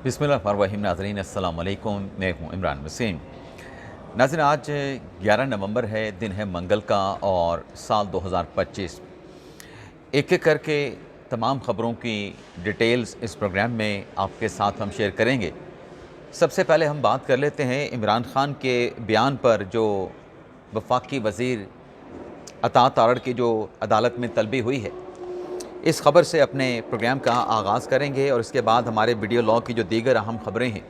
बिस्मिल्लाहिर्रहमानिर्रहीम। नाज़रीन अस्सलाम वालेकुम, मैं हूँ इमरान वसीम। नाज़रीन, आज 11 नवंबर है, दिन है मंगल का और साल 2025। एक एक करके तमाम ख़बरों की डिटेल्स इस प्रोग्राम में आपके साथ हम शेयर करेंगे। सबसे पहले हम बात कर लेते हैं इमरान खान के बयान पर, जो वफाकी वज़ीर अता तारड़ की जो अदालत में तलबी हुई है। इस खबर से अपने प्रोग्राम का आगाज़ करेंगे और इसके बाद हमारे वीडियो लॉग की जो दीगर अहम खबरें हैं,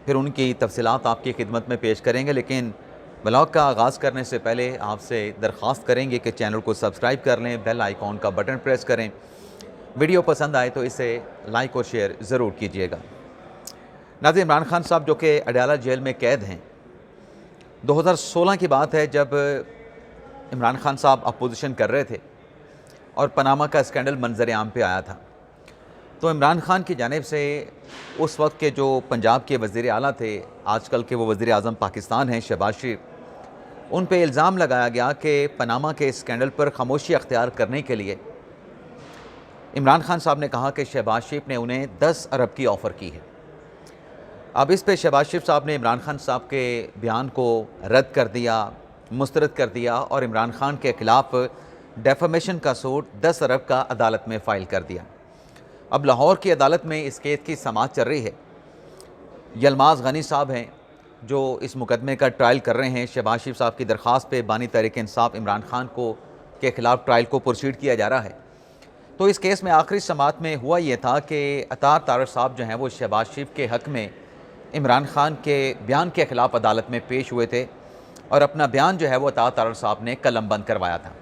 फिर उनकी तफसीलात आपकी खिदमत में पेश करेंगे। लेकिन ब्लॉग का आगाज़ करने से पहले आपसे दरख्वास्त करेंगे कि चैनल को सब्सक्राइब कर लें, बेल आइकॉन का बटन प्रेस करें। वीडियो पसंद आए तो इसे लाइक और शेयर ज़रूर कीजिएगा। नाज़रीन, इमरान खान साहब जो कि अडयाला जेल में कैद हैं, 2016 की बात है जब इमरान खान साहब अपोजिशन कर रहे थे और पनामा का स्कैंडल मंजर आम पे आया था। तो इमरान खान की जानिब से उस वक्त के जो पंजाब के वज़ीर आला थे, आजकल के वो वज़ीर आज़म पाकिस्तान हैं, शहबाज शरीफ, उन पे इल्ज़ाम लगाया गया कि पनामा के स्कैंडल पर खामोशी अख्तियार करने के लिए इमरान खान साहब ने कहा कि शहबाज शरीफ ने उन्हें 10 अरब की ऑफ़र की है। अब इस पे शहबाज शरीफ साहब ने इमरान खान साहब के बयान को रद्द कर दिया, मुस्तरद कर दिया और इमरान खान के ख़िलाफ़ डेफमेशन का सूट 10 अरब का अदालत में फ़ाइल कर दिया। अब लाहौर की अदालत में इस केस की समाअत चल रही है। यलमाज़ गनी साहब हैं जो इस मुकदमे का ट्रायल कर रहे हैं। शहबाज शरीफ साहब की दरख्वास्त पे बानी तहरीक इंसाफ इमरान खान को के ख़िलाफ़ ट्रायल को प्रोसीड किया जा रहा है। तो इस केस में आखिरी समाअत में हुआ ये था कि अता तारड़ साहब जो हैं वो शहबाज शरीफ के हक़ में इमरान खान के बयान के ख़िलाफ़ अदालत में पेश हुए थे और अपना बयान जो है वो अता तारड़ साहब ने कलमबंद करवाया था।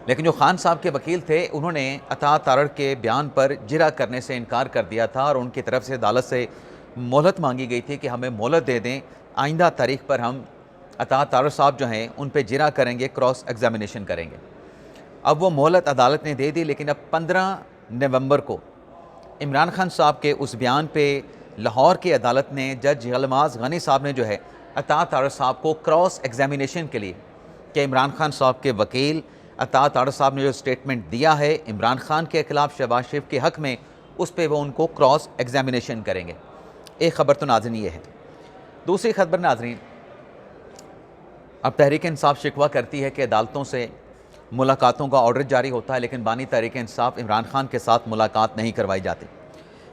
लेकिन जो खान साहब के वकील थे, उन्होंने अता तारड़ के बयान पर जिरा करने से इनकार कर दिया था और उनकी तरफ से अदालत से मोहलत मांगी गई थी कि हमें मोहलत दे दें, आइंदा तारीख पर हम अता तारड़ साहब जो हैं उन पर जिरा करेंगे, क्रॉस एग्जामिनेशन करेंगे। अब वो मोहलत अदालत ने दे दी, लेकिन अब 15 नवंबर को इमरान खान साहब के उस बयान पर लाहौर की अदालत ने जज यलमाज़ गनी साहब ने जो है अता तारड़ साहब को क्रॉस एग्जामिनेशन के लिए कि इमरान खान साहब के वकील अता तारड़ साहब ने जो स्टेटमेंट दिया है इमरान खान के ख़िलाफ़ शहबाज शरीफ के हक़ में, उस पर वो उनको क्रॉस एग्जामिनेशन करेंगे। एक ख़बर तो नाज़रीन ये है। दूसरी खबर नाज़रीन, अब तहरीक इंसाफ शिकवा करती है कि अदालतों से मुलाकातों का ऑर्डर जारी होता है, लेकिन बानी तहरीक इंसाफ इमरान खान के साथ मुलाकात नहीं करवाई जाती।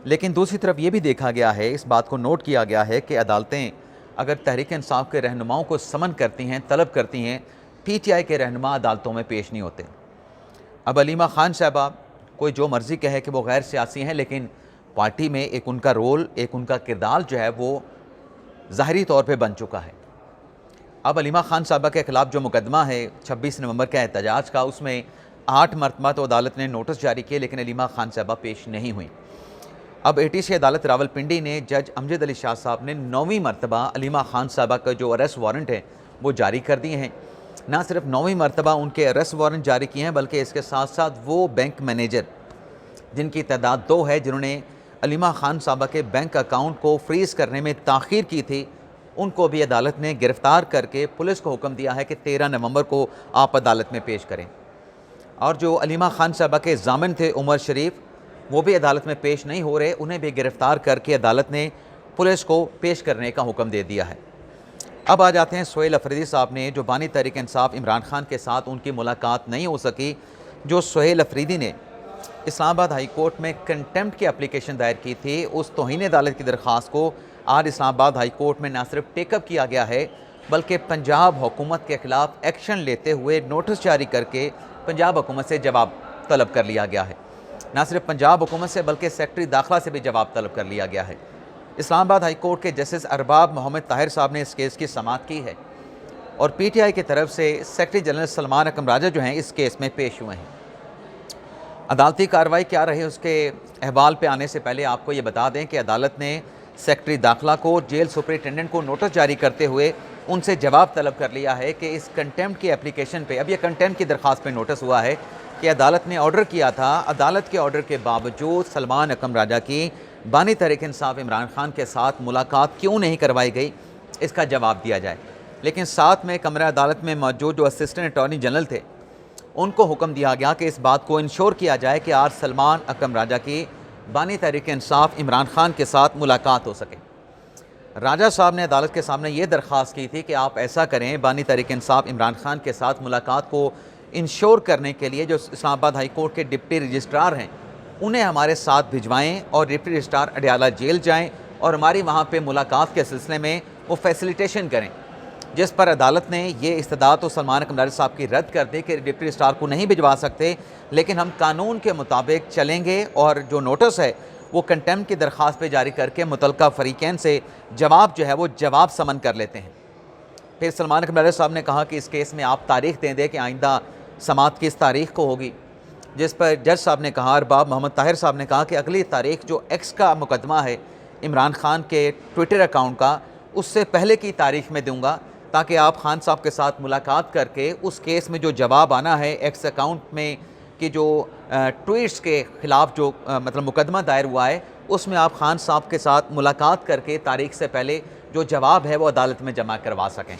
लेकिन दूसरी तरफ ये भी देखा गया है, इस बात को नोट किया गया है कि अदालतें अगर तहरीक इंसाफ के रहनुमाओं को समन करती हैं, तलब करती हैं, PTI के रहनुमा अदालतों में पेश नहीं होते। अब अलीमा खान साहबा कोई जो मर्ज़ी कहे कि वो गैर सियासी हैं, लेकिन पार्टी में एक उनका रोल, एक उनका किरदार जो है वो ज़ाहरी तौर पे बन चुका है। अब अलीमा खान साहबा के ख़िलाफ़ जो मुकदमा है 26 नवंबर का एहतजाज का, उसमें 8 मरतबा तो अदालत ने नोटिस जारी किए, लेकिन अलीमा खान साहबा पेश नहीं हुई। अब ATC अदालत रावलपिंडी ने जज अमजद अली शाह साहब ने 9वीं मरतबा अलीमा खान साहबा का जो अरेस्ट वारंट है वो जारी कर दिए हैं। ना सिर्फ 9वीं मरतबा उनके अरेस्ट वारंट जारी किए हैं, बल्कि इसके साथ साथ वो बैंक मैनेजर जिनकी तादाद 2 है, जिन्होंने अलीमा खान साहबा के बैंक अकाउंट को फ्रीज़ करने में ताख़ीर की थी, उनको भी अदालत ने गिरफ़्तार करके पुलिस को हुक्म दिया है कि 13 नवंबर को आप अदालत में पेश करें। और जो अलीमा खान साहबा के ज़ामिन थे उमर शरीफ, वो भी अदालत में पेश नहीं हो रहे, उन्हें भी गिरफ़्तार करके अदालत ने पुलिस को पेश करने का हुक्म दे दिया है। अब आ जाते हैं सोहेल अफरीदी साहब ने, जो बानी तहरीक इंसाफ इमरान खान के साथ उनकी मुलाकात नहीं हो सकी। जो सोहेल अफरीदी ने इस्लामाबाद हाई कोर्ट में कंटेम्प्ट की एप्लीकेशन दायर की थी, उस तौहीन अदालत की दरख्वास्त को आज इस्लामाबाद हाई कोर्ट में न सिर्फ टेकअप किया गया है, बल्कि पंजाब हुकूमत के ख़िलाफ़ एक्शन लेते हुए नोटिस जारी करके पंजाब हुकूमत से जवाब तलब कर लिया गया है। न सिर्फ पंजाब हुकूमत से, बल्कि सेक्रेटरी दाखिला से भी जवाब तलब कर लिया गया है। इस्लामाबाद हाई कोर्ट के जस्टिस अरबाब मोहम्मद ताहिर साहब ने इस केस की समाअत की है और PTI की तरफ से सेक्रेटरी जनरल सलमान अकम राजा जो हैं इस केस में पेश हुए हैं। अदालती कार्रवाई क्या रही उसके अहवाल पे आने से पहले आपको ये बता दें कि अदालत ने सेक्रेटरी दाखिला को जेल सुपरिटेंडेंट को नोटिस जारी करते हुए उनसे जवाब तलब कर लिया है कि इस कंटेम्प्ट की एप्लीकेशन पे, अब यह कंटेम्प्ट की दरख्वास्त पे नोटिस हुआ है कि अदालत ने ऑर्डर किया था, अदालत के ऑर्डर के बावजूद सलमान अकम राजा की बानी तहरीक इंसाफ इमरान खान के साथ मुलाकात क्यों नहीं करवाई गई, इसका जवाब दिया जाए। लेकिन साथ में कमरा अदालत में मौजूद जो असिस्टेंट अटॉर्नी जनरल थे, उनको हुक्म दिया गया कि इस बात को इंश्योर किया जाए कि आज सलमान अकम राजा की बानी तहरीक इंसाफ इमरान खान के साथ मुलाकात हो सके। राजा साहब ने अदालत के सामने ये दरख्वास्त की थी कि आप ऐसा करें, बानी तहरीक इंसाफ इमरान खान के साथ मुलाकात को इंश्योर करने के लिए जो इस्लामाबाद हाई कोर्ट के डिप्टी रजिस्ट्रार हैं उन्हें हमारे साथ भिजवाएं और डिप्टी रजिस्ट्रार अडयाला जेल जाएं और हमारी वहाँ पे मुलाकात के सिलसिले में वो फैसिलिटेशन करें। जिस पर अदालत ने ये इस्तदा तो सलमान कमरारी साहब की रद्द कर दी कि डिप्टी रजिस्ट्रार को नहीं भिजवा सकते, लेकिन हम कानून के मुताबिक चलेंगे और जो नोटिस है वो कंटेम्प्ट की दरख्वास्त पे जारी करके मुतलका फ़रीक़ैन से जवाब जो है वो जवाब समन कर लेते हैं। फिर सलमान कमरारी साहब ने कहा कि इस केस में आप तारीख़ दे दें कि आइंदा समाअत किस तारीख़ को होगी, जिस पर जज साहब ने कहा, अरबाब मोहम्मद ताहिर साहब ने कहा कि अगली तारीख़ जो एक्स का मुकदमा है इमरान खान के ट्विटर अकाउंट का, उससे पहले की तारीख़ में दूँगा ताकि आप खान साहब के साथ मुलाकात करके उस केस में जो जवाब आना है एक्स अकाउंट में कि जो ट्वीट्स के ख़िलाफ़ जो मतलब मुकदमा दायर हुआ है उसमें आप खान साहब के साथ मुलाकात करके तारीख़ से पहले जो जवाब है वो अदालत में जमा करवा सकें।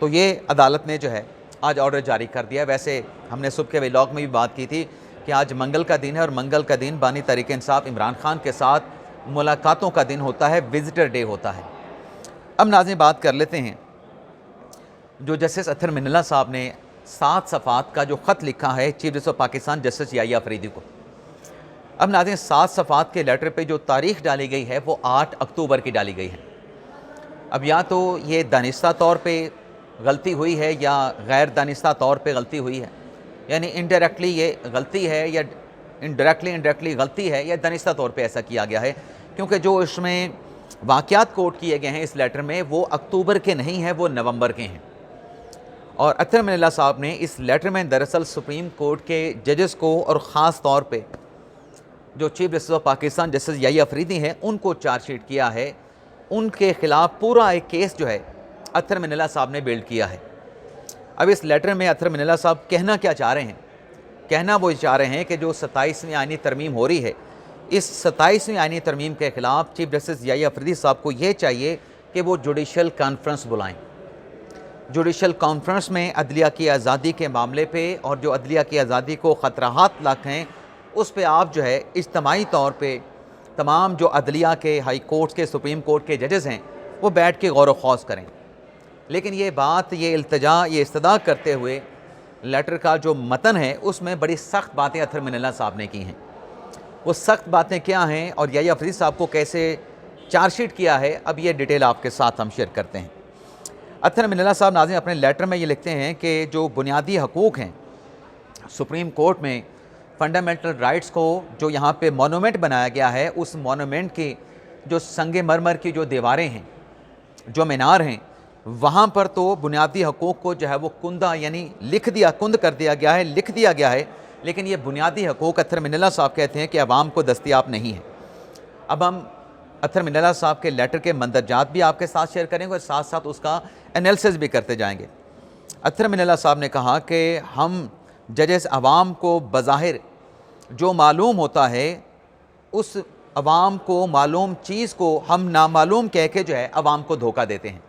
तो ये अदालत ने जो है आज ऑर्डर जारी कर दिया। वैसे हमने सुबह के व्लॉग में भी बात की थी कि आज मंगल का दिन है और मंगल का दिन बानी तहरीक इंसाफ इमरान खान के साथ मुलाकातों का दिन होता है, विज़िटर डे होता है। अब नाज़रीन बात कर लेते हैं जो जस्टिस अत्तर मिन्नल्ला साहब ने 7 सफ़ात का जो ख़त लिखा है chief justice of Pakistan justice Yahya Afridi को। अब नाज़रीन 7 सफ़ात के लेटर पे जो तारीख़ डाली गई है वो 8 अक्टूबर की डाली गई है। अब या तो ये दानिस्ता तौर पे गलती हुई है या गैर दानिस्ता तौर पे गलती हुई है, यानी इनडायरेक्टली ये गलती है या इनडायरेक्टली गलती है या दानिस्ता तौर पे ऐसा किया गया है, क्योंकि जो इसमें वाक़यात कोट किए गए हैं इस लेटर में वो अक्टूबर के नहीं हैं, वो नवंबर के हैं। और अत्तर मिन्नल्ला साहब ने इस लेटर में दरअसल सुप्रीम कोर्ट के जजेस को और ख़ास तौर पे जो chief justice of Pakistan justice Yahya Afridi हैं उनको चार्जशीट किया है। उनके ख़िलाफ़ पूरा एक केस जो है अत्तर मिन्नल्ला साहब ने बिल्ड किया है। अब इस लेटर में अत्तर मिन्नल्ला साहब कहना क्या चाह रहे हैं? कहना वो चाह रहे हैं कि जो 27वीं आईनी तरमीम हो रही है, इस 27वीं आईनी तरमीम के ख़िलाफ़ चीफ जस्टिस याहिया अफरीदी साहब को ये चाहिए कि वो जुडिशल कॉन्फ्रेंस बुलाएँ। जुडिशल कॉन्फ्रेंस में अदलिया की आज़ादी के मामले पे और जो अदलिया की आज़ादी को ख़तरात लाक हैं उस पे आप जो है इज्तमाही तौर पे तमाम जो अदलिया के हाई कोर्ट के सुप्रीम कोर्ट के जजेस हैं वो बैठ के गौर व खौज करें। लेकिन ये बात, ये इल्तिजा, ये इस्तदा करते हुए लेटर का जो मतन है उसमें बड़ी सख्त बातें अत्तर मिन्नल्ला साहब ने की हैं। वो सख्त बातें क्या हैं और याहिया अफरीदी साहब को कैसे चार्जशीट किया है, अब ये डिटेल आपके साथ हम शेयर करते हैं। अत्तर मिन्नल्ला साहब नाज़रीन अपने लेटर में ये लिखते हैं कि जो बुनियादी हकूक़ हैं सुप्रीम कोर्ट में फंडामेंटल राइट्स को जो यहाँ पे मोनूमेंट बनाया गया है, उस मोनूमेंट की जो संगे मरमर की जो दीवारें हैं, जो मीनार हैं, वहाँ पर तो बुनियादी हकूक़ को जो है वो कुंदा यानी कुंद कर दिया गया है, लिख दिया गया है। लेकिन ये बुनियादी हकूक़ अत्तर मिन्नल्ला साहब कहते हैं कि अवाम को दस्तयाब नहीं है। अब हम अत्तर मिन्नल्ला साहब के लेटर के मंदरजात भी आपके साथ शेयर करेंगे और साथ साथ उसका एनालिसिस भी करते जाएंगे। अत्तर मिन्नल्ला साहब ने कहा कि हम जजेस अवाम को बज़ाहिर जो मालूम होता है उस अवाम को मालूम चीज़ को हम नामालूम कह के जो है अवाम को धोखा देते हैं।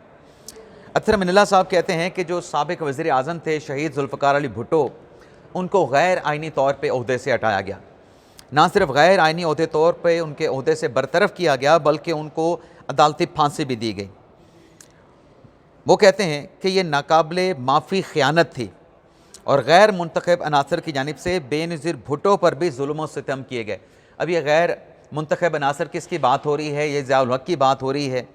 अत्तर मिन्नल्ला साहब कहते हैं कि जो साबिक वज़ीर आज़म थे शहीद जुल्फ़िकार अली भुट्टो, उनको गैर आइनी तौर पे ओहदे से हटाया गया। ना सिर्फ गैर आइनी ओहदे तौर पे उनके ओहदे से बरतरफ किया गया बल्कि उनको अदालती फांसी भी दी गई। वो कहते हैं कि ये नाकाबिले माफ़ी ख़यानत थी और गैर मुंतखब अनासर की जानिब से बेनज़ीर भुट्टो पर भी जुल्म व सितम किए गए। अब ये गैर मुंतखब अनासर किसकी बात हो रही है? ये ज़िया उल हक़ की बात हो रही है,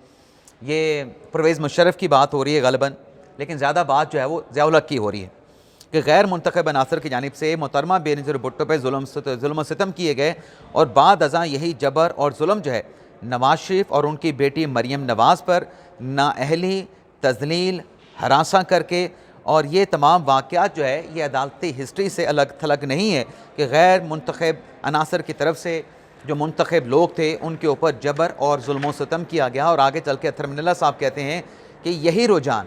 ये परवेज़ मुशर्रफ की बात हो रही है ग़ालिबन, लेकिन ज़्यादा बात जो है वो ज़िया उल हक़ की हो रही है कि गैर मुंतखब अनासर की जानिब से मोहतरमा बेनज़ीर भुट्टो पर जुल्म सितम किए गए और बाद अज़ां यही जबर और जुल्म जो है नवाज़ शरीफ और उनकी बेटी मरीम नवाज़ पर नाअहली, तज़लील, हरासा करके, और ये तमाम वाक़यात जो है ये अदालती हिस्ट्री से अलग थलग नहीं है कि गैर मुंतखब अनासर की तरफ से जो मुंतखब लोग थे उनके ऊपर जबर और जुल्म सितम किया गया। और आगे चल के अत्तर मिन्नल्ला साहब कहते हैं कि यही रुझान,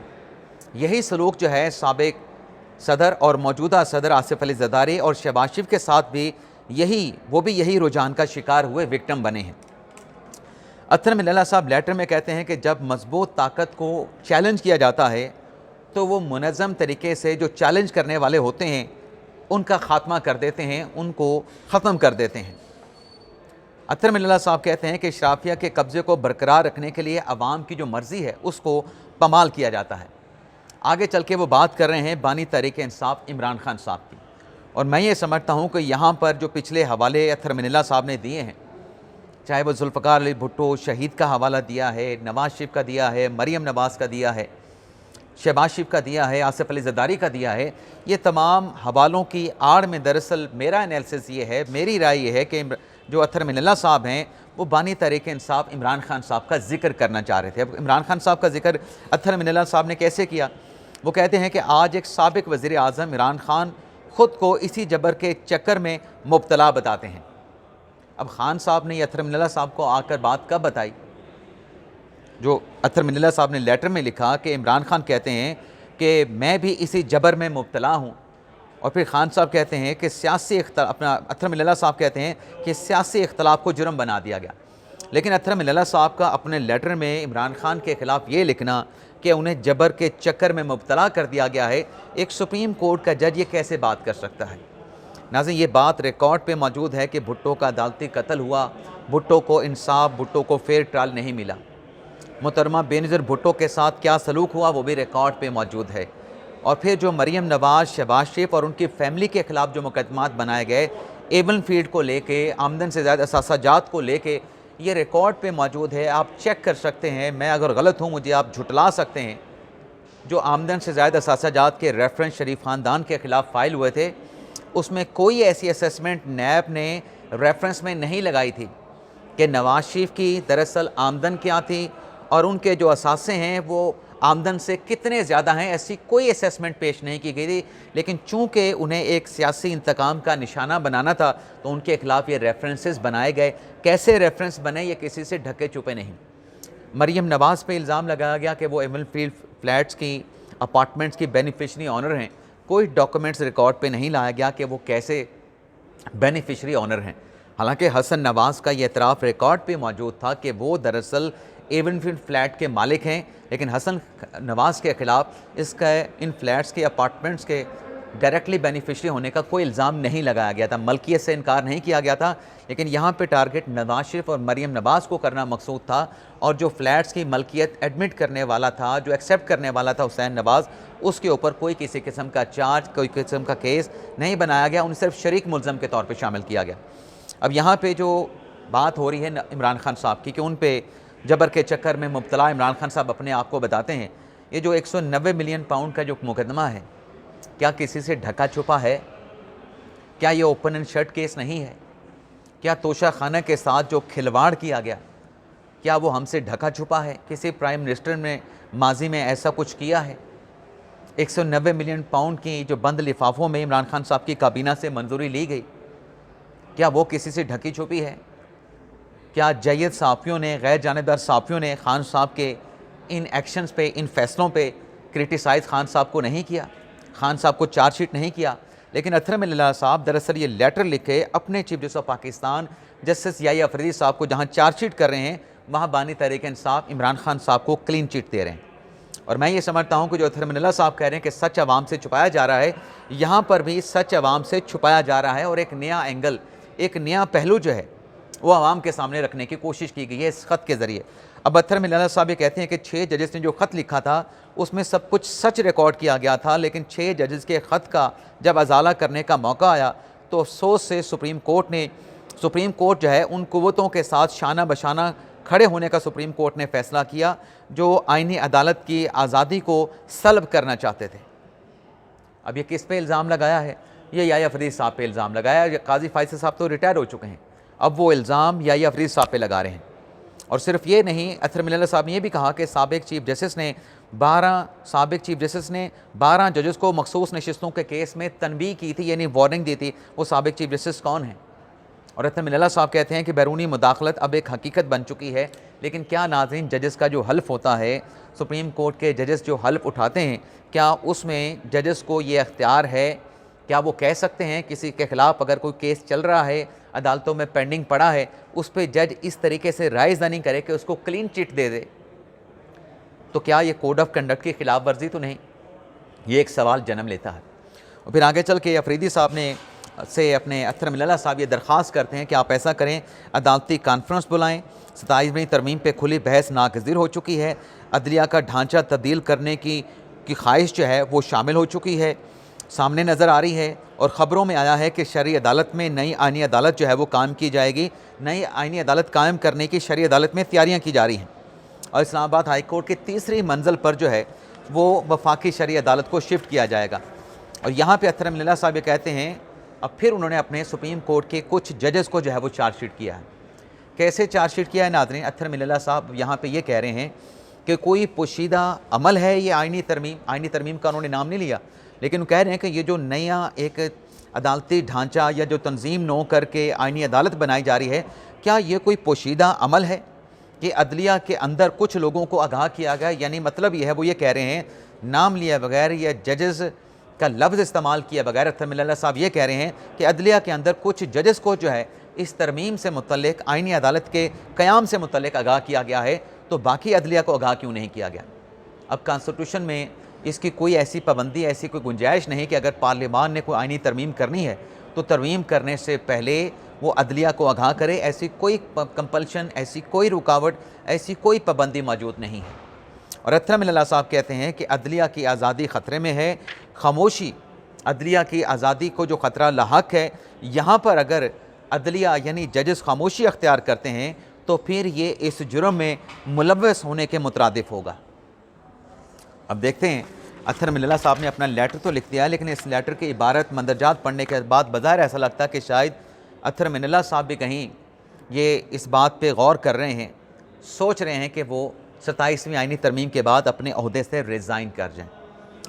यही सलूक जो है साबिक सदर और मौजूदा सदर आसिफ अली ज़रदारी और शहबाज शरीफ के साथ भी यही रुझान का शिकार हुए, विक्टिम बने हैं। अत्तर मिन्नल्ला साहब लेटर में कहते हैं कि जब मजबूत ताकत को चैलेंज किया जाता है तो वो मुनज़्ज़म तरीके से जो चैलेंज करने वाले होते हैं उनका ख़ात्मा कर देते हैं, उनको ख़त्म कर देते हैं। अत्तर मिल्ला साहब कहते हैं कि अशराफिया के कब्ज़े को बरकरार रखने के लिए अवाम की जो मर्ज़ी है उसको पामाल किया जाता है। आगे चल के वो बात कर रहे हैं बानी तहरीक-ए-इंसाफ इमरान खान साहब की, और मैं ये समझता हूँ कि यहाँ पर जो पिछले हवाले अत्तर मिल्ला साहब ने दिए हैं, चाहे वो जुल्फ़िकार अली भुट्टो शहीद का हवाला दिया है, नवाज़ शरीफ का दिया है, मरीम नवाज़ का दिया है, शहबाज शरीफ का दिया है, आसिफ अली ज़रदारी का दिया है, ये तमाम हवालों की आड़ में दरअसल मेरा एनालिसिस ये है, मेरी राय ये है कि जो अत्तर मिल्ला साहब हैं वो बानी तहरीक-ए-इंसाफ इमरान खान साहब का जिक्र करना चाह रहे थे। अब इमरान खान साहब का जिक्र अत्तर मिल्ला साहब ने कैसे किया? वो कहते हैं कि आज एक साबिक वज़ीर आज़म इमरान खान ख़ुद को इसी जबर के चक्कर में मुब्तला बताते हैं। अब खान साहब ने अत्तर मिल्ला साहब को आकर बात कब बताई? जो अत्तर मिल्ला साहब ने लेटर में लिखा कि इमरान खान कहते हैं कि मैं भी इसी जबर में मुब्तला हूँ, और फिर खान साहब कहते हैं कि अत्तर मिल्ला साहब कहते हैं कि सियासी इख्तलाफ को जुर्म बना दिया गया। लेकिन अत्तर मिल्ला साहब का अपने लेटर में इमरान खान के ख़िलाफ़ ये लिखना कि उन्हें जबर के चक्कर में मुब्तला कर दिया गया है, एक सुप्रीम कोर्ट का जज ये कैसे बात कर सकता है? नाज़रीन, ये बात रिकॉर्ड पे मौजूद है कि भुट्टो का अदालती कत्ल हुआ, भुट्टो को इंसाफ, भुट्टो को फेयर ट्रायल नहीं मिला। मोहतरमा बेनज़ीर भुट्टो के साथ क्या सलूक हुआ वो भी रिकॉर्ड पे मौजूद है। और फिर जो मरीम नवाज़, शहबाज शरीफ और उनकी फैमिली के ख़िलाफ़ जो मुकदमात बनाए गए एवन फील्ड को लेके, आमदन से ज़्यादा असासाजात को लेके, ये रिकॉर्ड पे मौजूद है, आप चेक कर सकते हैं। मैं अगर गलत हूँ मुझे आप झुटला सकते हैं। जो आमदन से ज़्यादा असासाजात के रेफरेंस शरीफ ख़ानदान के ख़िलाफ़ फ़ाइल हुए थे, उसमें कोई ऐसी असेसमेंट नैब ने रेफरेंस में नहीं लगाई थी कि नवाज़ शरीफ की दरअसल आमदन क्या थी और उनके जो असासे हैं वो आमदन से कितने ज़्यादा हैं। ऐसी कोई असेसमेंट पेश नहीं की गई थी, लेकिन चूँकि उन्हें एक सियासी इंतकाम का निशाना बनाना था तो उनके ख़िलाफ़ ये रेफरेंसेस बनाए गए। कैसे रेफरेंस बने ये किसी से ढके छुपे नहीं। मरीम नवाज़ पे इल्ज़ाम लगाया गया कि वो एवन फील्ड फ्लैट्स की, अपार्टमेंट्स की बेनिफिशरी ऑनर हैं। कोई डॉक्यूमेंट्स रिकॉर्ड पे नहीं लाया गया कि वो कैसे बेनिफिशरी ऑनर हैं। हालांकि हसन नवाज़ का ये एतराफ़ रिकॉर्ड पे मौजूद था कि वो दरअसल एवनफील्ड फ्लैट के मालिक हैं, लेकिन हसन नवाज़ के ख़िलाफ़ इसका इन फ्लैट्स के, अपार्टमेंट्स के डायरेक्टली बेनिफिशरी होने का कोई इल्ज़ाम नहीं लगाया गया था। मलकियत से इनकार नहीं किया गया था, लेकिन यहाँ पे टारगेट नवाज़ शरीफ और मरीम नवाज़ को करना मकसूद था। और जो फ्लैट्स की मलकियत एडमिट करने वाला था, जो एक्सेप्ट करने वाला था हुसैन नवाज़, उसके ऊपर कोई किसी किस्म का चार्ज, कोई किस्म का केस नहीं बनाया गया। उन्हें सिर्फ शरीक मुल्ज़म के तौर पर शामिल किया गया। अब यहाँ पर जो बात हो रही है इमरान खान साहब की कि उन पर जबर के चक्कर में मुब्तला इमरान खान साहब अपने आप को बताते हैं, ये जो 190 मिलियन पाउंड का जो मुकदमा है, क्या किसी से ढका छुपा है? क्या ये ओपन एंड शट केस नहीं है? क्या तोशा खाना के साथ जो खिलवाड़ किया गया, क्या वो हमसे ढका छुपा है? किसी प्राइम मिनिस्टर ने माजी में ऐसा कुछ किया है? 190 मिलियन पाउंड की जो बंद लिफाफों में इमरान खान साहब की काबीना से मंजूरी ली गई, क्या वो किसी से ढकी छुपी है? क्या जयद सहाफ़ियों ने, गैर जानिबदार सहाफ़ियों ने खान साहब के इन एक्शंस पे, इन फैसलों पे क्रिटिसाइज़ खान साहब को नहीं किया? खान साहब को चार्जशीट नहीं किया? लेकिन अत्तर मिल्ला साहब दरअसल ये लेटर लिखे अपने chief justice of Pakistan justice Yahya Afridi साहब को जहाँ चार्जशीट कर रहे हैं, वहाँ बानी तहरीक-ए-इंसाफ इमरान खान साहब को क्लीन चिट दे रहे हैं। और मैं ये समझता हूँ कि जो अत्तर मिल्ला साहब कह रहे हैं कि सच अवाम से छुपाया जा रहा है, यहाँ पर भी सच अवाम से छुपाया जा रहा है और एक नया एंगल, एक नया पहलू जो है वो आवाम के सामने रखने की कोशिश की गई है इस ख़त के ज़रिए। अब अत्तर मिल्ला साहब ये कहते हैं कि 6 जजेस ने जो ख़त लिखा था उसमें सब कुछ सच रिकॉर्ड किया गया था, लेकिन 6 जजेस के ख़त का जब अजाला करने का मौका आया तो अफसोस से सुप्रीम कोर्ट जो है उन कुव्वतों के साथ शाना बशाना खड़े होने का सुप्रीम कोर्ट ने फ़ैसला किया जो आईनी अदालत की आज़ादी को सल्ब करना चाहते थे। अब ये किस पे इल्ज़ाम लगाया है? ये याहिया अफरीदी साहब पे इल्ज़ाम लगाया। काजी फैसल साहब तो रिटायर हो चुके हैं, अब वो इल्ज़ाम याहिया अफरीदी साहब पे लगा रहे हैं। और सिर्फ ये नहीं, अत्तर मिल्ला साहब ने यह भी कहा कि साबिक चीफ जस्टिस ने 12 जजेस को मखसूस नशिस्तों के केस में तनबीह की थी, यानी वार्निंग दी थी। वो साबिक चीफ जस्टिस कौन है? और अत्तर मिल्ला साहब कहते हैं कि बैरूनी मुदाखलत अब एक हकीकत बन चुकी है। लेकिन क्या नाज़रीन, जजेस का जो हल्फ होता है, सुप्रीम कोर्ट के जजेस जो हल्फ उठाते हैं, क्या उसमें जजेस को ये अख्तियार है? क्या वो कह सकते हैं किसी के ख़िलाफ़ अगर कोई केस चल रहा है, अदालतों में पेंडिंग पड़ा है, उस पर जज इस तरीके से रायज़दानी करे कि उसको क्लीन चिट दे दे? तो क्या ये कोड ऑफ कंडक्ट की खिलाफ वर्जी तो नहीं? ये एक सवाल जन्म लेता है। और फिर आगे चल के अफरीदी साहब ने से अपने अत्तर मिल्ला साहब ये दरख्वास्त करते हैं कि आप ऐसा करें, अदालती कॉन्फ्रेंस बुलाएँ। 27वीं तरमीम पे खुली बहस नागज़िर हो चुकी है। अदलिया का ढांचा तब्दील करने की ख्वाहिश जो है वो शामिल हो चुकी है, सामने नज़र आ रही है। और ख़बरों में आया है कि शरई अदालत में नई आइनी अदालत जो है वो कायम की जाएगी। नई आइनी अदालत कायम करने की शरई अदालत में तैयारियाँ की जा रही हैं और इस्लामाबाद हाई कोर्ट की तीसरी मंजिल पर जो है वो वफाकी शरई अदालत को शिफ्ट किया जाएगा। और यहाँ पे अत्तर मिल्ला साहब ये कहते हैं, अब फिर उन्होंने अपने सुप्रीम कोर्ट के कुछ जजेस को जो है वो चार्जशीट किया है। कैसे चार्जशीट किया है नाज़रीन? अत्तर मिल्ला साहब यहाँ पे ये कह रहे हैं कि कोई पोशीदा अमल है ये आइनी तरमीम का उन्होंने नाम नहीं लिया, लेकिन वो कह रहे हैं कि ये जो नया एक अदालती ढांचा या जो तंजीम नो करके आइनी अदालत बनाई जा रही है, क्या ये कोई पोशीदा अमल है कि अदलिया के अंदर कुछ लोगों को आगाह किया गया? यानी मतलब ये है, वो ये कह रहे हैं नाम लिए बगैर या जजेस का लफ्ज़ इस्तेमाल किए बगैर अत्तर मिल्ला साहब ये कह रहे हैं कि अदलिया के अंदर कुछ जजेस को जो है इस तरमीम से मुतल्लिक, आइनी अदालत के क़याम से मुतल्लिक आगाह किया गया है, तो बाकी अदलिया को आगाह क्यों नहीं किया गया? अब कॉन्स्टिट्यूशन में इसकी कोई ऐसी पाबंदी, ऐसी कोई गुंजाइश नहीं कि अगर पार्लियामान ने कोई आइनी तरमीम करनी है तो तरमीम करने से पहले वो अदलिया को आगाह करे। ऐसी कोई कंपल्शन, ऐसी कोई रुकावट, ऐसी कोई पाबंदी मौजूद नहीं है। और अत्तर मिल्ला साहब कहते हैं कि अदलिया की आज़ादी ख़तरे में है। खामोशी अदलिया की आज़ादी को जो ख़तरा लाहक है, यहाँ पर अगर अदलिया यानी जजेस खामोशी अख्तियार करते हैं तो फिर ये इस जुर्म में मुलव्वस होने के मुतरादिफ होगा। अब देखते हैं, अत्तर मिल्ला साहब ने अपना लेटर तो लिख दिया है, लेकिन इस लेटर की इबारत मंदरजात पढ़ने के बाद बज़ाहिर ऐसा लगता है कि शायद अत्तर मिल्ला साहब भी कहीं ये इस बात पे गौर कर रहे हैं, सोच रहे हैं कि वो 27वीं आइनी तरमीम के बाद अपने ओहदे से रिज़ाइन कर जाएँ।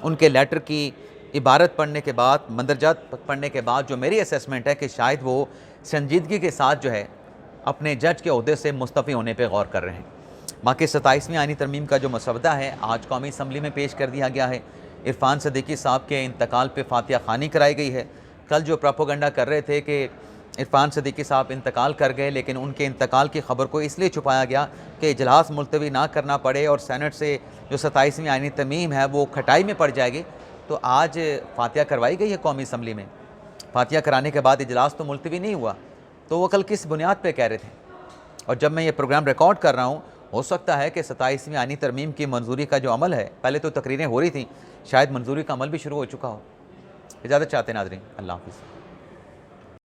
उनके लेटर की इबारत पढ़ने के बाद, मंदरजात पढ़ने के बाद जो मेरी असेसमेंट है कि शायद वो संजीदगी के साथ जो है अपने जज के ओहदे से मुस्तफ़ी होने पर गौर कर रहे हैं। बाकी 27वीं आइनी तरमीम का जो मसवदा है आज कौमी असम्बली में पेश कर दिया गया है। इरफान सदीकी साहब के इंतकाल पे फातिहा खानी कराई गई है। कल जो प्रोपेगेंडा कर रहे थे कि इरफान सदीकी साहब इंतकाल कर गए, लेकिन उनके इंतकाल की खबर को इसलिए छुपाया गया कि इजलास मुलतवी ना करना पड़े और सेनेट से जो 27वीं आइनी तरमीम है वो खटाई में पड़ जाएगी। तो आज फातिहा करवाई गई है कौमी असम्बली में। फातिहा कराने के बाद इजलास तो मुलतवी नहीं हुआ, तो वो कल किस बुनियाद पर कह रहे थे? और जब मैं ये प्रोग्राम रिकॉर्ड कर रहा हूँ, हो सकता है कि 27वीं आइनी तरमीम की मंजूरी का जो अमल है, पहले तो तकरीरें हो रही थी, शायद मंजूरी का अमल भी शुरू हो चुका हो। इजाज़त चाहते हैं नाज़रीन, अल्लाह हाफ़िज़।